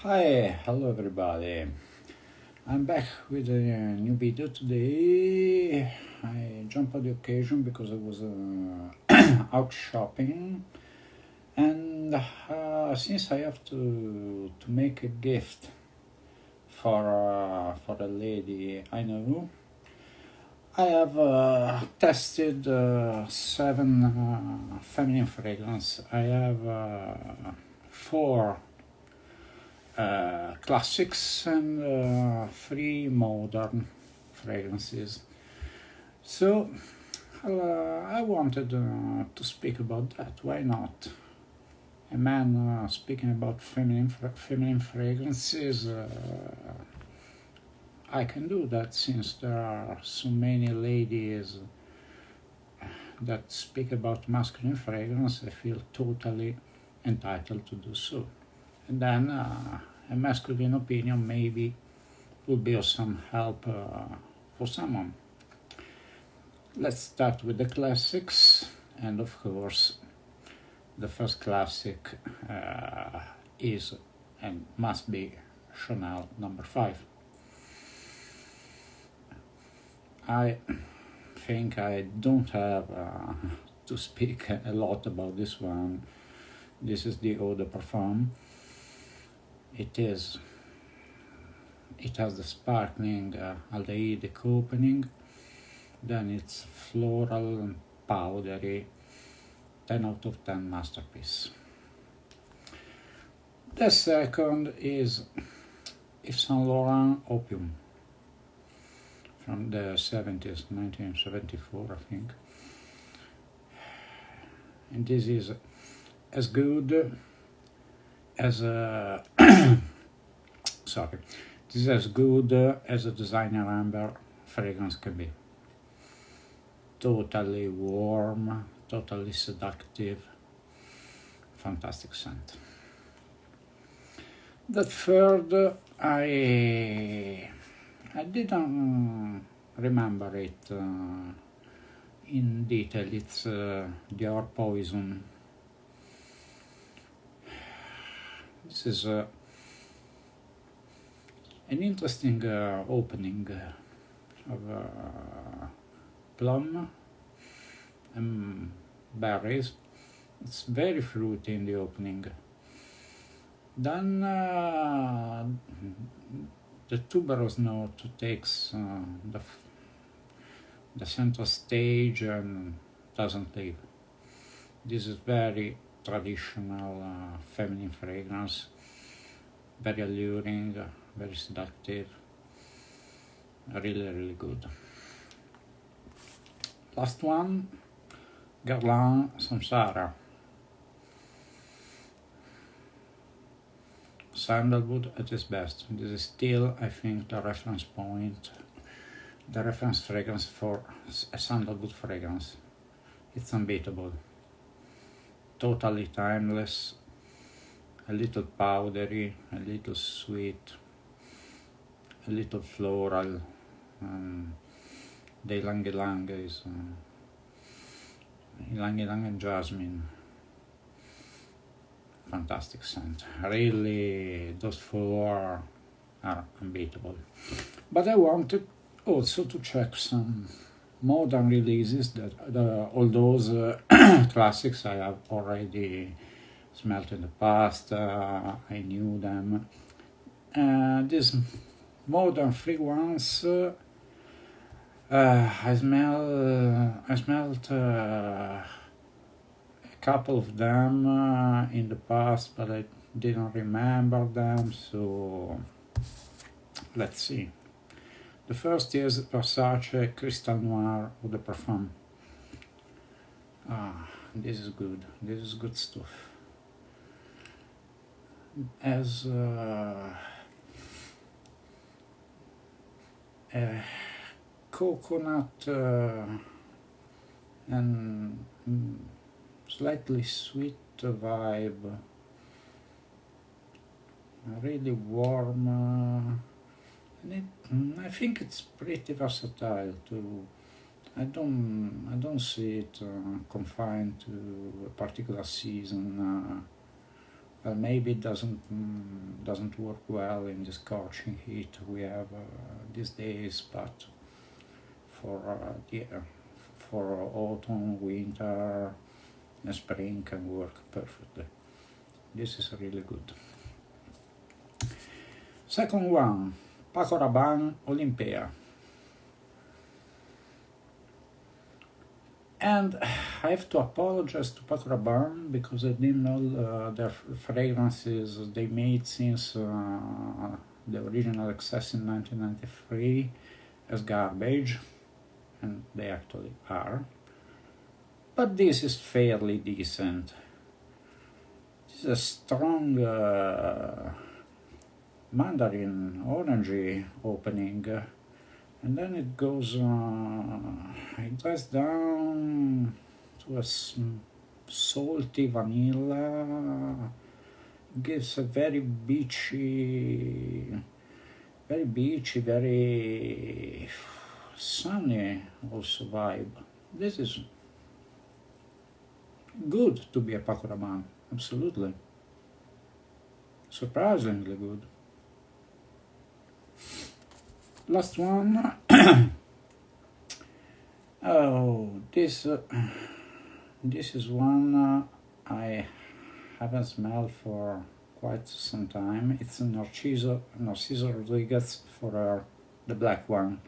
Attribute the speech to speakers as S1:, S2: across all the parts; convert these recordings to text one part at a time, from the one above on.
S1: Hi, hello everybody. I'm back with a new video today. I jumped on the occasion because I was out shopping, and since I have to make a gift for a lady I know, I have tested seven feminine fragrance. I have four classics and three modern fragrances. So I wanted to speak about that. Why not? A man speaking about feminine fragrances. I can do that since there are so many ladies that speak about masculine fragrance. I feel totally entitled to do so. And then a masculine opinion maybe would be of some help for someone. Let's start with the classics, and of course the first classic is and must be Chanel number 5. I think I don't have to speak a lot about this one. This is the eau de parfum. It has the sparkling aldehydic opening, then it's floral and powdery, 10 out of 10 masterpiece. The second is Yves Saint Laurent Opium from the 70s, 1974 I think. And this is as good as a sorry, this is as good as a designer amber fragrance can be. Totally warm, totally seductive, fantastic scent. The third, I didn't remember it in detail. It's Dior Poison. This is an interesting opening of plum and berries. It's very fruity in the opening. Then the tuberose note takes the central stage and doesn't leave. This is very traditional feminine fragrance, very alluring, very seductive, really good. Last one, Guerlain Samsara. Sandalwood at its best. This is still, I think, the reference point, the reference fragrance for a sandalwood fragrance. It's unbeatable. Totally timeless, a little powdery, a little sweet, a little floral. The Ylang Ylang is Ylang Ylang and jasmine. Fantastic scent. Really, those four are unbeatable. But I wanted also to check some modern releases that all those classics I have already smelled in the past. I knew them. These modern free ones, I smelled a couple of them in the past, but I didn't remember them. So let's see. The first is Versace Crystal Noir Eau de Parfum. This is good. This is good stuff. As a coconut and slightly sweet vibe, really warm. I think it's pretty versatile too. I don't see it confined to a particular season. Well, maybe it doesn't work well in the scorching heat we have these days, but for autumn, winter, and spring can work perfectly. This is really good. Second one, Paco Rabanne Alympia. And I have to apologize to Paco Rabanne because I didn't know their fragrances they made since the original access in 1993 as garbage, and they actually are. But this is fairly decent. This is a strong mandarin orangey opening, and then it goes it dries down to a salty vanilla, gives a very beachy, very sunny also vibe. This is good to be a Paco Rabanne, absolutely. Surprisingly good. Last one. Oh, this is one I haven't smelled for quite some time. It's a Narciso Rodriguez for the black one,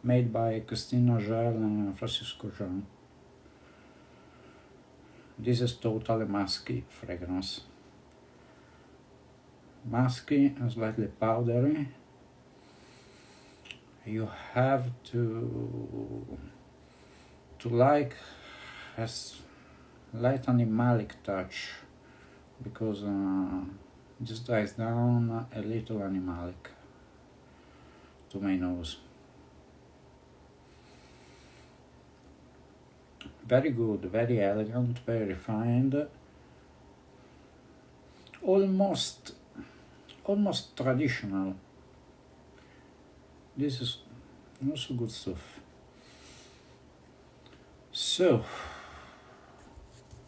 S1: made by Cristina and Francisco Jean. This is totally musky fragrance. Musky and slightly powdery. You have to like a light animalic touch, because it just dies down a little animalic to my nose. Very good, very elegant, very refined, almost traditional. This is also good stuff. So,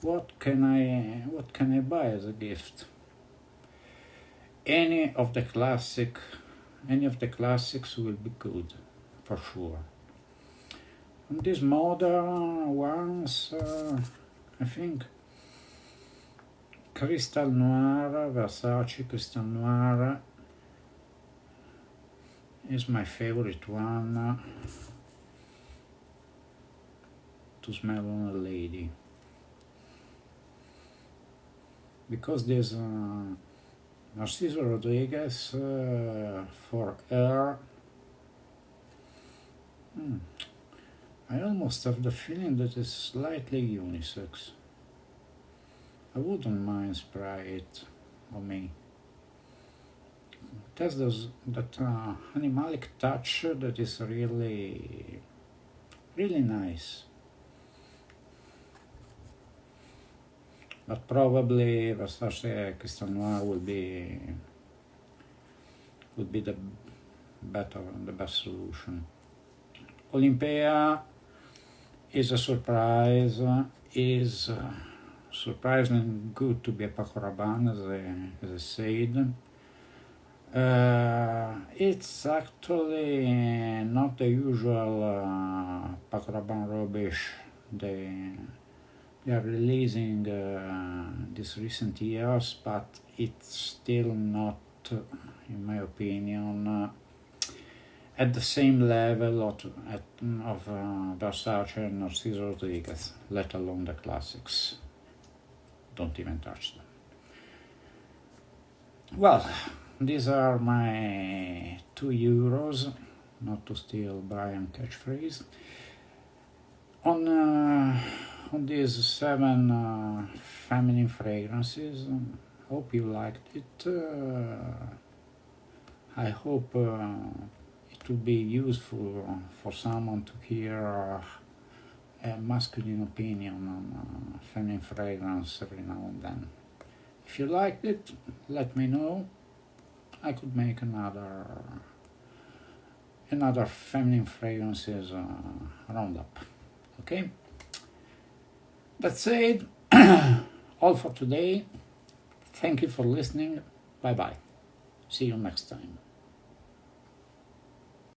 S1: what can I buy as a gift? Any of the classics will be good, for sure. And these modern ones, I think Crystal Noir, Versace Crystal Noir is my favorite one to smell on a lady, because there's Narciso Rodriguez for her. I almost have the feeling that it's slightly unisex. I wouldn't mind spray it on me. It has that animalic touch that is really nice. But probably Versace Crystal Noir would be the best solution. Alympia is a surprise, is surprisingly good to be a Paco Rabanne, as I said. It's actually not the usual Paco Rabanne rubbish they are releasing these recent years, but it's still not, in my opinion, at the same level of Versace and Narciso Rodriguez, let alone the classics. Don't even touch them. Well, these are my €2, not to steal Brian catchphrase, on these 7 feminine fragrances. Hope you liked it. I hope it will be useful for someone to hear a masculine opinion on feminine fragrance every now and then. If you liked it, let me know. I could make another feminine fragrances roundup. Okay? That's it. All for today. Thank you for listening. Bye bye. See you next time.